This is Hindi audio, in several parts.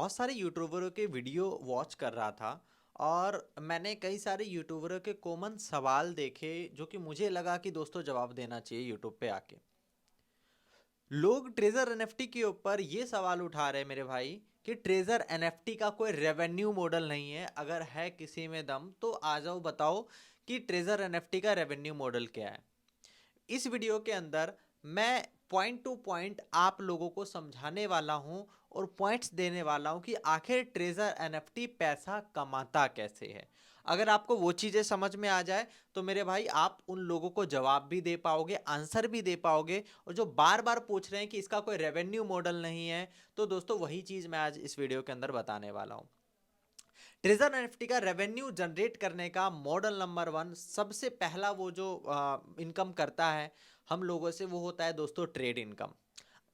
बहुत सारे यूट्यूबरों के वीडियो वॉच कर रहा था और मैंने कई सारे यूट्यूबरों के कॉमन सवाल देखे जो कि मुझे लगा कि दोस्तों जवाब देना चाहिए यूट्यूब पे आके। लोग ट्रेजर एनएफटी के ऊपर ये सवाल उठा रहे हैं मेरे भाई कि ट्रेजर एनएफटी का कोई रेवेन्यू मॉडल नहीं है। अगर है किसी में दम तो आ जाओ बताओ कि ट्रेजर एनएफटी का रेवेन्यू मॉडल क्या है। इस वीडियो के अंदर मैं पॉइंट टू पॉइंट आप लोगों को समझाने वाला हूं और पॉइंट्स देने वाला हूं कि आखिर ट्रेजर एनएफटी पैसा कमाता कैसे है। अगर आपको वो चीजें समझ में आ जाए तो मेरे भाई आप उन लोगों को जवाब भी दे पाओगे, आंसर भी दे पाओगे। और जो बार बार पूछ रहे हैं कि इसका कोई रेवेन्यू मॉडल नहीं है, तो दोस्तों वही चीज मैं आज इस वीडियो के अंदर बताने वाला हूं। ट्रेजर एनएफटी का रेवेन्यू जनरेट करने का मॉडल नंबर वन, सबसे पहला वो जो इनकम करता है हम लोगों से, वो होता है दोस्तों ट्रेड इनकम।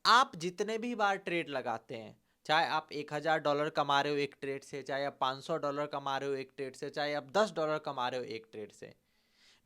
आप जितने भी बार ट्रेड लगाते हैं, चाहे आप $1000 कमा रहे हो एक ट्रेड से, चाहे आप $500 कमा रहे हो एक ट्रेड से, चाहे आप $10 कमा रहे हो एक ट्रेड से,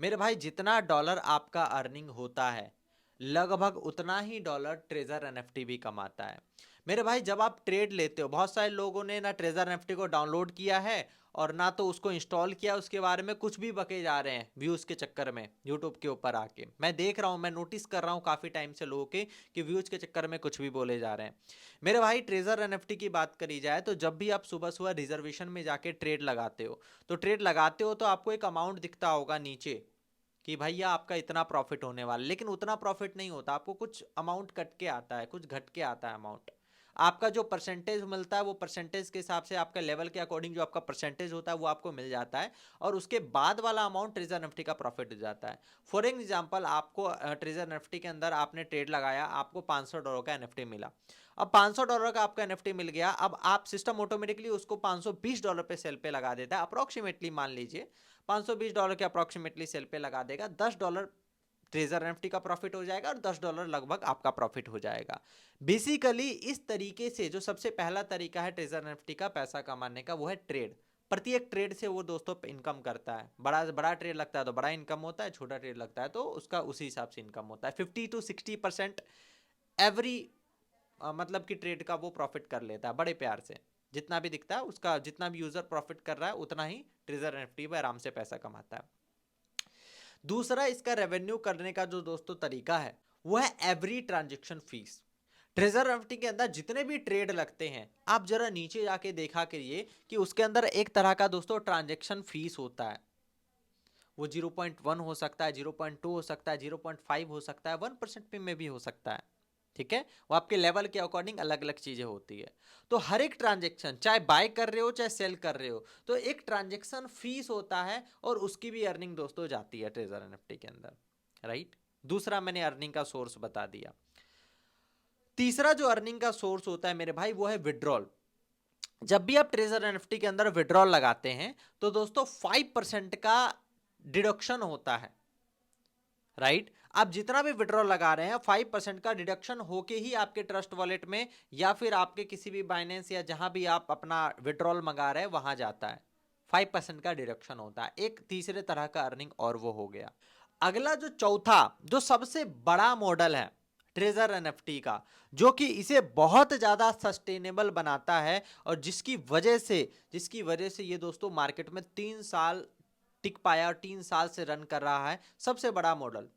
मेरे भाई जितना डॉलर आपका अर्निंग होता है लगभग उतना ही डॉलर ट्रेजर एनएफटी भी कमाता है। मेरे भाई जब आप ट्रेड लेते हो, बहुत सारे लोगों ने ना ट्रेजर एनएफटी को डाउनलोड किया है और ना तो उसको इंस्टॉल किया, उसके बारे में कुछ भी बके जा रहे हैं व्यूज के चक्कर में। यूट्यूब के ऊपर आके मैं देख रहा हूं, मैं नोटिस कर रहा हूं काफी टाइम से लोगों के कि व्यूज के चक्कर में कुछ भी बोले जा रहे हैं। मेरे भाई ट्रेजर एनएफटी की बात करी जाए तो जब भी आप सुबह सुबह रिजर्वेशन में जाके ट्रेड लगाते हो, तो ट्रेड लगाते हो तो आपको एक अमाउंट दिखता होगा नीचे कि भैया आपका इतना प्रॉफिट होने वाला, लेकिन उतना प्रॉफिट नहीं होता, आपको कुछ अमाउंट कट के आता है, कुछ घट के आता है अमाउंट। आपका जो परसेंटेज मिलता है वो परसेंटेज के हिसाब से आपका लेवल के अकॉर्डिंग जो आपका परसेंटेज होता है वो आपको मिल जाता है, और उसके बाद वाला अमाउंट ट्रेजर निफ्टी का प्रॉफिट हो जाता है। फॉर एग्जांपल आपको ट्रेजर निफ्टी के अंदर आपने ट्रेड लगाया, आपको $500 का एनएफटी मिला। अब $500 का आपका एनएफटी मिल गया, अब आप सिस्टम ऑटोमेटिकली उसको $520 पे सेल पे लगा देता है। अप्रोक्सीमेटली मान लीजिए $520 के अप्रोक्सीमेटली सेल पे लगा देगा। $10 ट्रेजर एनएफटी का प्रॉफिट हो जाएगा और $10 लगभग आपका प्रॉफिट हो जाएगा। बेसिकली इस तरीके से जो सबसे पहला तरीका है ट्रेजर एनएफटी का पैसा कमाने का, वो है ट्रेड। प्रत्येक ट्रेड से वो दोस्तों इनकम करता है। बड़ा बड़ा ट्रेड लगता है तो बड़ा इनकम होता है, छोटा ट्रेड लगता है तो उसका उसी हिसाब से इनकम होता है। 50 to 60% एवरी मतलब कि ट्रेड का वो प्रॉफिट कर लेता है बड़े प्यार से। जितना भी दिखता है उसका, जितना भी यूजर प्रॉफिट कर रहा है उतना ही ट्रेजर एनएफटी पे आराम से पैसा कमाता है। दूसरा इसका रेवेन्यू करने का जो दोस्तों तरीका है वो है every transaction fees. Treasure NFT के अंदर जितने भी ट्रेड लगते हैं, आप जरा नीचे जाके देखा करिए कि उसके अंदर एक तरह का दोस्तों ट्रांजेक्शन फीस होता है। वो 0.1 हो सकता है, 0.2 हो सकता है, 0.5 हो सकता है, 1% में भी हो सकता है। ठीक है, वो आपके लेवल के अकॉर्डिंग अलग अलग चीजें होती है। तो हर एक ट्रांजेक्शन, चाहे बाय कर रहे हो चाहे सेल कर रहे हो, तो एक ट्रांजेक्शन फीस होता है और उसकी भी अर्निंग दोस्तों जाती है ट्रेजर एनएफटी के अंदर। राइट। दूसरा मैंने अर्निंग का सोर्स बता दिया। तीसरा जो अर्निंग का सोर्स होता है मेरे भाई वो है विड्रॉल। जब भी आप ट्रेजर एनएफटी के अंदर विड्रॉल लगाते हैं तो दोस्तों 5% का डिडक्शन होता है। राइट। आप जितना भी विड्रॉल लगा रहे हैं 5% का डिडक्शन होके ही आपके ट्रस्ट वॉलेट में या फिर आपके किसी भी बाइनेंस या जहां भी आप अपना विड्रॉल मंगा रहे हैं वहां जाता है। 5% का डिडक्शन होता है। एक तीसरे तरह का अर्निंग और वो हो गया। अगला जो चौथा, जो सबसे बड़ा मॉडल है ट्रेजर एनएफटी का, जो कि इसे बहुत ज्यादा सस्टेनेबल बनाता है और जिसकी वजह से ये दोस्तों मार्केट में 3 साल टिक पाया और 3 साल से रन कर रहा है, सबसे बड़ा मॉडल।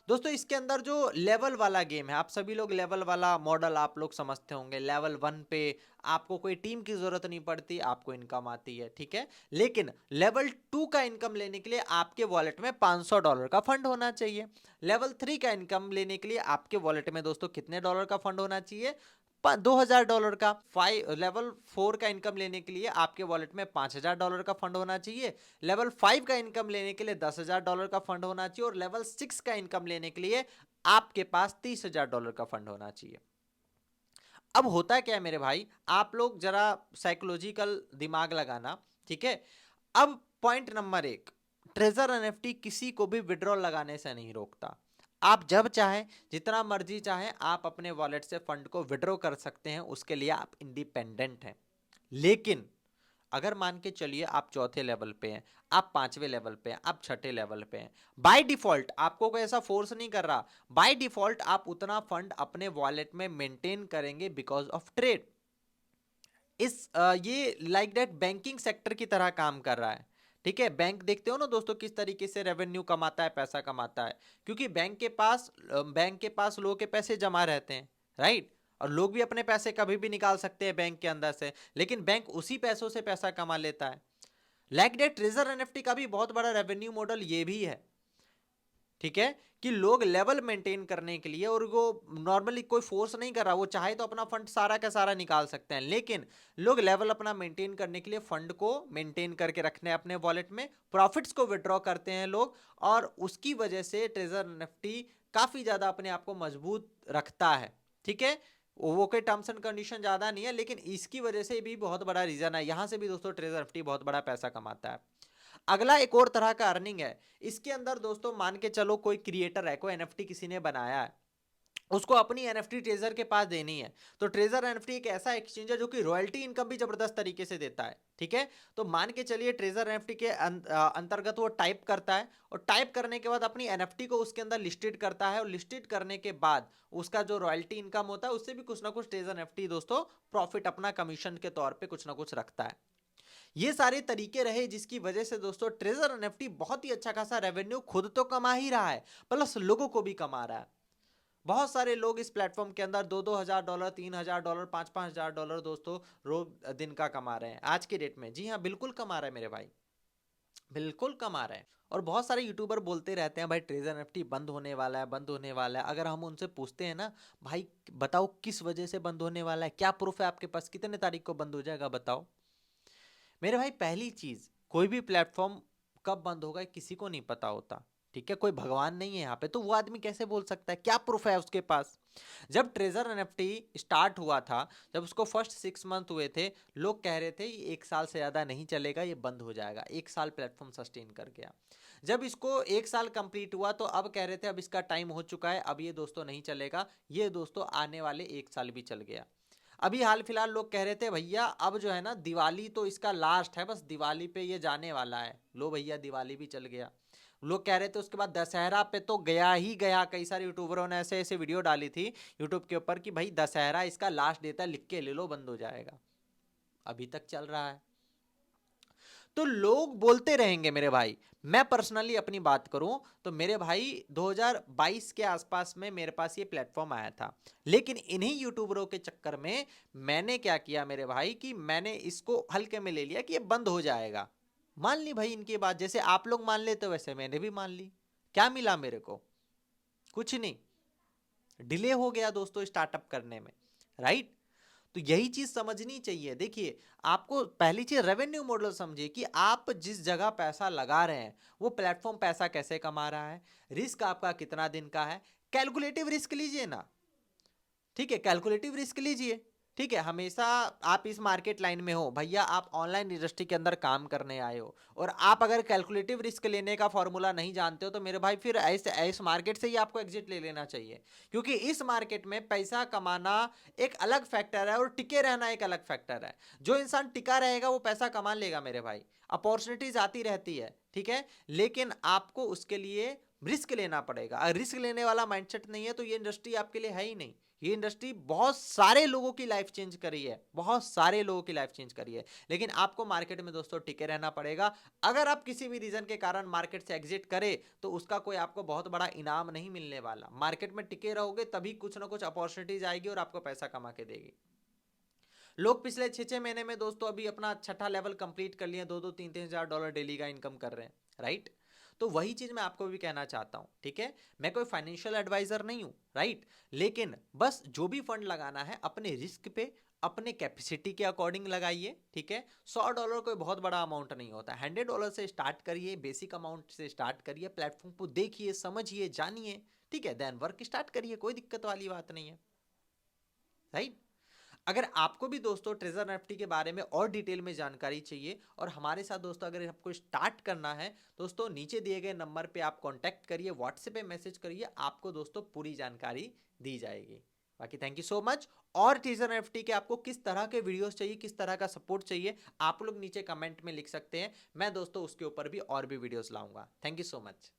दोस्तों इसके अंदर जो लेवल वाला गेम है, आप सभी लोग लेवल वाला मॉडल आप लोग समझते होंगे। लेवल 1 पे आपको कोई टीम की जरूरत नहीं पड़ती, आपको इनकम आती है। ठीक है, लेकिन लेवल 2 का इनकम लेने के लिए आपके वॉलेट में $500 का फंड होना चाहिए। लेवल 3 का इनकम लेने के लिए आपके वॉलेट में दोस्तों कितने डॉलर का फंड होना चाहिए? $2000 का। लेवल 4 का इनकम लेने के लिए आपके वॉलेट में $5000 का फंड होना चाहिए। लेवल 5 का इनकम लेने के लिए $10,000 का फंड होना चाहिए, और लेवल 6 का इनकम लेने के लिए आपके पास $30,000 का फंड होना चाहिए। अब होता क्या है मेरे भाई, आप लोग जरा साइकोलॉजिकल दिमाग लगाना। ठीक है, अब पॉइंट नंबर 1, ट्रेजर एनएफटी किसी को भी विड्रॉल लगाने से नहीं रोकता। आप जब चाहें, जितना मर्जी चाहें, आप अपने वॉलेट से फंड को विड्रॉ कर सकते हैं, उसके लिए आप इंडिपेंडेंट हैं। लेकिन अगर मान के चलिए आप चौथे लेवल पे हैं, आप पांचवें लेवल पे हैं, आप छठे लेवल पे हैं, बाय डिफॉल्ट आपको कोई ऐसा फोर्स नहीं कर रहा, बाय डिफॉल्ट आप उतना फंड अपने वॉलेट में मेंटेन करेंगे बिकॉज ऑफ ट्रेड। ये लाइक दैट बैंकिंग सेक्टर की तरह काम कर रहा है। ठीक है, बैंक देखते हो ना दोस्तों किस तरीके से रेवेन्यू कमाता है, पैसा कमाता है, क्योंकि बैंक के पास लोगों के पैसे जमा रहते हैं, राइट। और लोग भी अपने पैसे कभी भी निकाल सकते हैं बैंक के अंदर से, लेकिन बैंक उसी पैसों से पैसा कमा लेता है। लाइक दैट ट्रेजर एनएफटी का भी बहुत बड़ा रेवेन्यू मॉडल ये भी है। ठीक है, कि लोग लेवल मेंटेन करने के लिए, और वो नॉर्मली कोई फोर्स नहीं कर रहा, वो चाहे तो अपना फंड सारा का सारा निकाल सकते हैं, लेकिन लोग लेवल अपना मेंटेन करने के लिए फंड को मेंटेन करके रखने अपने वॉलेट में, प्रॉफिट्स को विड्रॉ करते हैं लोग, और उसकी वजह से ट्रेजर एनएफटी काफी ज्यादा अपने आप को मजबूत रखता है। ठीक है, वो के टर्म्स एंड कंडीशन ज्यादा नहीं है, लेकिन इसकी वजह से भी बहुत बड़ा रीजन है, यहां से भी दोस्तों ट्रेजर एनएफटी बहुत बड़ा पैसा कमाता है। अगला एक और तरह का अर्निंग है, इसके अंदर दोस्तों मान के चलो कोई क्रिएटर है, कोई एनएफटी किसी ने बनाया है, उसको अपनी एनएफटी ट्रेजर के पास देनी है, तो ट्रेजर एनएफटी एक ऐसा एक्सचेंज है जो कि रॉयल्टी इनकम भी जबरदस्त तरीके से देता है। ठीक है, तो मान के चलिए ट्रेजर एनएफटी के अंतर्गत वो टाइप करता है, और टाइप करने के बाद अपनी एनएफटी को उसके अंदर लिस्टेड करता है, और लिस्टेड करने के बाद उसका जो रॉयल्टी इनकम होता है उससे भी कुछ ना कुछ ट्रेजर एनएफटी दोस्तों प्रॉफिट अपना कमीशन के तौर पे कुछ ना कुछ रखता है। ये सारे तरीके रहे जिसकी वजह से दोस्तों ट्रेजर एनएफटी बहुत ही अच्छा खासा रेवेन्यू खुद तो कमा ही रहा है, प्लस लोगों को भी कमा रहा है। बहुत सारे लोग इस प्लेटफॉर्म के अंदर $2,000, $3,000, $5,000 दोस्तों रोज दिन का कमा रहे हैं आज के डेट में। जी हाँ, बिल्कुल कमा रहे हैं मेरे भाई, बिल्कुल कमा रहे हैं। और बहुत सारे यूट्यूबर बोलते रहते हैं भाई ट्रेजर एनएफटी बंद होने वाला है, बंद होने वाला है। अगर हम उनसे पूछते हैं ना, भाई बताओ किस वजह से बंद होने वाला है, क्या प्रूफ है आपके पास, कितने तारीख को बंद हो जाएगा बताओ मेरे भाई। पहली चीज, कोई भी प्लेटफॉर्म कब बंद होगा किसी को नहीं पता होता। ठीक है, कोई भगवान नहीं है यहाँ पे, तो वो आदमी कैसे बोल सकता है, क्या प्रूफ है उसके पास। जब ट्रेजर एनएफटी स्टार्ट हुआ था, जब उसको फर्स्ट 6 मंथ हुए थे, लोग कह रहे थे ये 1 साल से ज्यादा नहीं चलेगा, ये बंद हो जाएगा। 1 साल प्लेटफॉर्म सस्टेन कर गया। जब इसको 1 साल कंप्लीट हुआ तो अब कह रहे थे अब इसका टाइम हो चुका है, अब ये दोस्तों नहीं चलेगा। ये दोस्तों आने वाले 1 साल भी चल गया। अभी हाल फिलहाल लोग कह रहे थे भैया अब जो है ना दिवाली तो इसका लास्ट है, बस दिवाली पे ये जाने वाला है। लो भैया दिवाली भी चल गया। लोग कह रहे थे उसके बाद दशहरा पे तो गया ही गया। कई सारे यूट्यूबरों ने ऐसे ऐसे वीडियो डाली थी यूट्यूब के ऊपर कि भाई दशहरा इसका लास्ट डेट है, लिख के ले लो, बंद हो जाएगा। अभी तक चल रहा है। तो लोग बोलते रहेंगे मेरे भाई। मैं पर्सनली अपनी बात करूं तो मेरे भाई 2022 के आसपास में मेरे पास ये प्लेटफॉर्म आया था, लेकिन इन्हीं यूट्यूबरों के चक्कर में मैंने क्या किया मेरे भाई कि मैंने इसको हल्के में ले लिया कि ये बंद हो जाएगा। मान ली भाई इनकी बात, जैसे आप लोग मान लेते हो वैसे मैंने भी मान ली। क्या मिला मेरे को, कुछ नहीं। डिले हो गया दोस्तों स्टार्टअप करने में, राइट। तो यही चीज समझनी चाहिए। देखिए, आपको पहली चीज रेवेन्यू मॉडल समझिए कि आप जिस जगह पैसा लगा रहे हैं वो प्लेटफॉर्म पैसा कैसे कमा रहा है, रिस्क आपका कितना दिन का है। कैलकुलेटिव रिस्क लीजिए ना। ठीक है, कैलकुलेटिव रिस्क लीजिए। ठीक है, हमेशा आप इस मार्केट लाइन में हो भैया, आप ऑनलाइन इंडस्ट्री के अंदर काम करने आए हो, और आप अगर कैलकुलेटिव रिस्क लेने का फॉर्मूला नहीं जानते हो तो मेरे भाई फिर इस मार्केट से ही आपको एग्जिट ले लेना चाहिए। क्योंकि इस मार्केट में पैसा कमाना एक अलग फैक्टर है और टिके रहना एक अलग फैक्टर है। जो इंसान टिका रहेगा वो पैसा कमा लेगा मेरे भाई। अपॉर्चुनिटीज आती रहती है, ठीक है, लेकिन आपको उसके लिए रिस्क लेना पड़ेगा। अगर रिस्क लेने वाला माइंडसेट नहीं है तो ये इंडस्ट्री आपके लिए है ही नहीं। ये इंडस्ट्री बहुत सारे लोगों की लाइफ चेंज करी है, बहुत सारे लोगों की लाइफ चेंज करी है, लेकिन आपको मार्केट में दोस्तों टिके रहना पड़ेगा। अगर आप किसी भी रीजन के कारण मार्केट से एग्जिट करें तो उसका कोई आपको बहुत बड़ा इनाम नहीं मिलने वाला। मार्केट में टिके रहोगे तभी कुछ ना कुछ अपॉर्चुनिटीज आएगी और आपको पैसा कमा के देगी। लोग पिछले 6-6 महीने में दोस्तों अभी अपना छठा लेवल कंप्लीट कर लिए, 2-2 3-3 हज़ार डॉलर डेली का इनकम कर रहे हैं, राइट। तो वही चीज मैं आपको भी कहना चाहता हूं। ठीक है, मैं कोई फाइनेंशियल एडवाइजर नहीं हूं, राइट, लेकिन बस जो भी फंड लगाना है अपने रिस्क पे, अपने कैपेसिटी के अकॉर्डिंग लगाइए। ठीक है, $100 कोई बहुत बड़ा अमाउंट नहीं होता। $100 से स्टार्ट करिए, बेसिक अमाउंट से स्टार्ट करिए, प्लेटफॉर्म को देखिए, समझिए, जानिए। ठीक है, देन वर्क स्टार्ट करिए, कोई दिक्कत वाली बात नहीं है, राइट। अगर आपको भी दोस्तों ट्रेजर एनएफटी के बारे में और डिटेल में जानकारी चाहिए और हमारे साथ दोस्तों अगर आपको स्टार्ट करना है, दोस्तों नीचे दिए गए नंबर पे आप कांटेक्ट करिए, व्हाट्सएप पे मैसेज करिए, आपको दोस्तों पूरी जानकारी दी जाएगी। बाकी थैंक यू सो मच। और ट्रेजर एनएफटी के आपको किस तरह के वीडियोस चाहिए, किस तरह का सपोर्ट चाहिए, आप लोग नीचे कमेंट में लिख सकते हैं। मैं दोस्तों उसके ऊपर भी और भी वीडियोस लाऊंगा। Thank you so much.